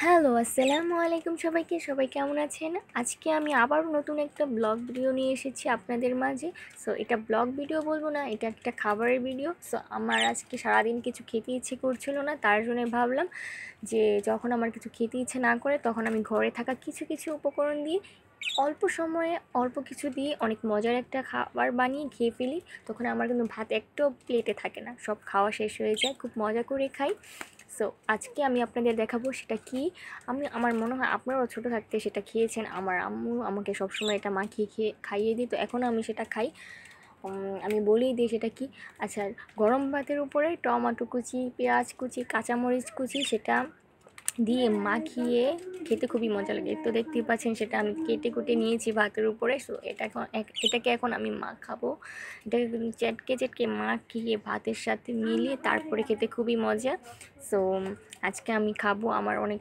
Hello, আসসালামু আলাইকুম সবাইকে। সবাই কেমন আছেন? আজকে আমি আবারও নতুন একটা ব্লগ ভিডিও নিয়ে এসেছি আপনাদের মাঝে। সো এটা ব্লগ ভিডিও বলবো না, এটা একটা খাবারের ভিডিও। সো আমার আজকে সারাদিন কিছু খেতে ইচ্ছে করছিল না, তার জন্য ভাবলাম যে যখন আমার কিছু খেতে ইচ্ছে না করে তখন আমি ঘরে থাকা কিছু কিছু উপকরণ দিয়ে অল্প সময়ে অল্প কিছু দিয়ে অনেক মজার একটা খাবার বানিয়ে খেয়ে ফেলি। তখন আমার কিন্তু ভাত একটাও প্লেটে থাকে না, সব খাওয়া শেষ হয়ে যায়, খুব মজা করে খাই। সো আজকে আমি আপনাদের দেখাবো সেটা কি। আমার মনে হয় আপনারাও ছোটো থাকতে সেটা খেয়েছেন। আমার আম্মু আমাকে সবসময় এটা মাখিয়ে খাইয়ে দিত, এখনও আমি সেটা খাই। আমি বলেই দিই সেটা কি। আচ্ছা, গরম ভাতের উপরে টমেটো কুচি, পেঁয়াজ কুচি, কাঁচামরিচ কুচি সেটা দিয়ে মাখিয়ে খেতে খুবই মজা লাগে। তো দেখতেই পাচ্ছেন সেটা আমি কেটে কুটে নিয়েছি ভাতের উপরে। সো এটাকে এখন আমি মাখাবো। এটাকে চেটকে চেটকে মাখিয়ে ভাতের সাথে মিলিয়ে তারপরে খেতে খুবই মজা। সো আজকে আমি খাবো। আমার অনেক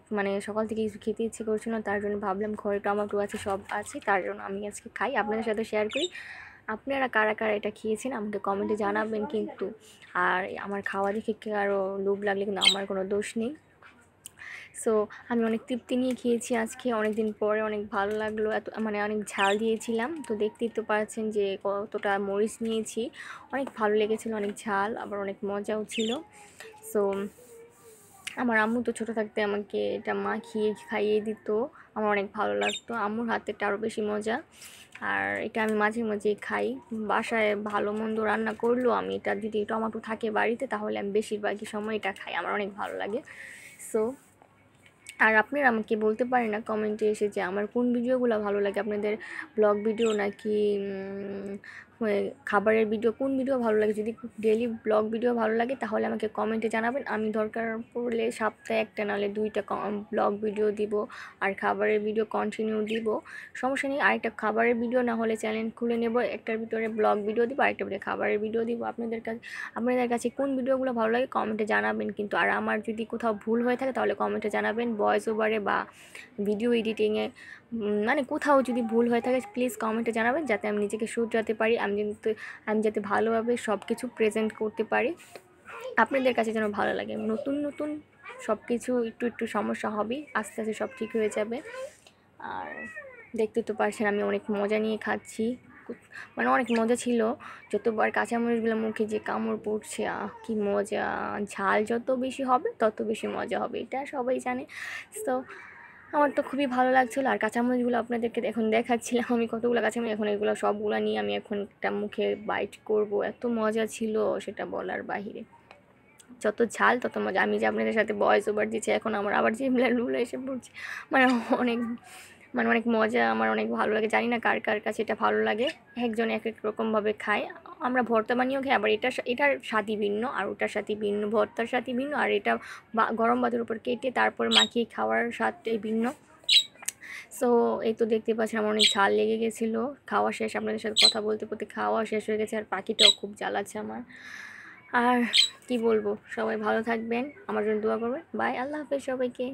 সকাল থেকে কিছু খেতে ইচ্ছে করছিল না, তার জন্য ভাবলাম ঘরে টমেটো আছে, সব আছে, তার জন্য আমি আজকে খাই, আপনাদের সাথে শেয়ার করি। আপনারা কারা কারা এটা খেয়েছেন আমাকে কমেন্টে জানাবেন কিন্তু। আর আমার খাওয়া দেখে কারো লোভ লাগলে কিন্তু আমার কোনো দোষ নেই। সো আমি অনেক তৃপ্তি নিয়ে খেয়েছি আজকে, অনেক দিন পরে অনেক ভালো লাগলো। এত অনেক ঝাল দিয়েছিলাম, তো দেখতেই তো পাচ্ছেন যে কতটা মরিচ নিয়েছি। অনেক ভালো লেগেছিলো, অনেক ঝাল, আবার অনেক মজাও ছিল। সো আমার আম্মু তো ছোটো থাকতে আমাকে এটা মাখিয়ে খাইয়ে দিত, আমার অনেক ভালো লাগতো। আম্মুর হাতেরটা আরও বেশি মজা। আর এটা আমি মাঝে মাঝেই খাই। বাসায় ভালো মন্দ রান্না করলেও আমি এটা যদি টমেটো থাকে বাড়িতে তাহলে আমি বেশিরভাগই সময় এটা খাই, আমার অনেক ভালো লাগে। সো আর আপনারা আমাকে বলতে পারেন না কমেন্টে এসে যে আমার কোন ভিডিওগুলো ভালো লাগে আপনাদের, ব্লগ ভিডিও নাকি খাবারের ভিডিও, কোন ভিডিও ভালো লাগে। যদি ডেইলি ব্লগ ভিডিও ভালো লাগে তাহলে আমাকে কমেন্টে জানাবেন, আমি দরকার পড়লে সপ্তাহে একটা নাহলে দুইটা ব্লগ ভিডিও দিব। আর খাবারের ভিডিও কন্টিনিউ দিব, সমস্যা নেই। আরেকটা খাবারের ভিডিও না হলে চ্যানেল খুলে নেব, একটার ভিতরে ব্লগ ভিডিও দিব, আরেকটা ভিতরে খাবারের ভিডিও দিব। আপনাদের কাছে কোন ভিডিওগুলো ভালো লাগে কমেন্টে জানাবেন কিন্তু। আর আমার যদি কোথাও ভুল হয়ে থাকে তাহলে কমেন্টে জানাবেন, ভয়েস ওভারে বা ভিডিও এডিটিংয়ে কোথাও যদি ভুল হয়ে থাকে প্লিজ কমেন্টে জানাবেন, যাতে আমি নিজেকে শুধরাতে পারি, আমি যাতে ভালোভাবে সব কিছু প্রেজেন্ট করতে পারি, আপনাদের কাছে যেন ভালো লাগে। নতুন নতুন সব কিছু একটু একটু সমস্যা হবেই, আস্তে আস্তে সব ঠিক হয়ে যাবে। আর দেখতে তো পারছেন আমি অনেক মজা নিয়ে খাচ্ছি, অনেক মজা ছিল। যতবার কাঁচামরিচগুলো মুখে যে কামড় পড়ছে, কি মজা। ঝাল যত বেশি হবে তত বেশি মজা হবে, এটা সবাই জানে। তো আমার তো খুবই ভালো লাগছিলো। আর কাঁচামরিচগুলো আপনাদেরকে এখন দেখাচ্ছিলাম আমি কতগুলো কাঁচামরিচ, এখন এগুলো সবগুলো নিয়ে আমি এখন একটা মুখে বাইট করব, এত মজা ছিল সেটা বলার বাহিরে। যত ঝাল তত মজা। আমি যে আপনাদের সাথে ভয়েস ওভার দিচ্ছি এখন আমার আবার জিমলা লুলা এসে পড়ছে। মানে অনেক অনেক মজা, আমার অনেক ভালো লাগে। জানি না কার কার কাছে এটা ভালো লাগে, একজন এক এক রকমভাবে খায়। আমরা ভর্তা বানিয়েও খাই, আবার এটার স্বাদই ভিন্ন, আর ওটার সাথে ভিন্ন, ভর্তার সাথে ভিন্ন, আর এটা গরম ভাতের উপর কেটে তারপর মাখিয়ে খাওয়ার স্বাদটাই ভিন্ন। সো এই তো দেখতে পাচ্ছেন আমার অনেক ঝাল লেগে গেছিলো। খাওয়া শেষ, আপনাদের সাথে কথা বলতে বলতে খাওয়া শেষ হয়ে গেছে। আর পাখিটাও খুব জ্বালাচ্ছে আমার। আর কি বলবো, সবাই ভালো থাকবেন, আমার জন্য দোয়া করবেন। বাই, আল্লাহ হাফেজ সবাইকে।